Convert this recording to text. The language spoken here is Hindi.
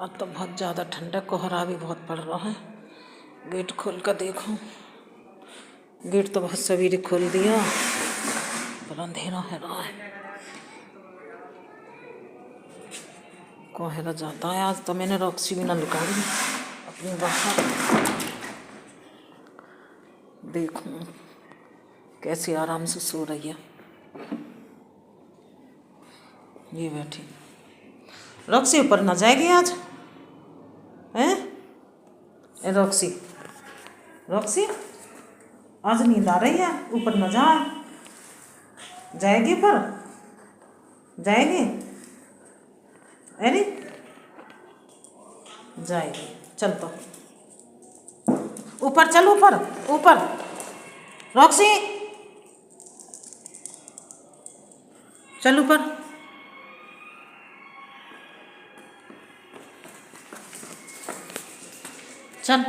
अब तो बहुत ज़्यादा ठंडा, कोहरा भी बहुत पड़ रहा है। गेट खोल कर देखो, गेट तो बहुत सवेरे खोल दिया पर अंधेरा है रहा है। कोहरा जाता है। आज तो मैंने रॉक्सी भी ना निकाली अपनी बाहर, देखूं कैसे आराम से सो रही है। ये बैठी रॉक्सी ऊपर ना जाएगी आज, हैं रॉक्सी? रॉक्सी आज नींद आ रही है, ऊपर न जा। जाएगी ऊपर, जाएगी? अरे जाएगी, चल तो ऊपर चल, ऊपर ऊपर रॉक्सी चल ऊपर। चल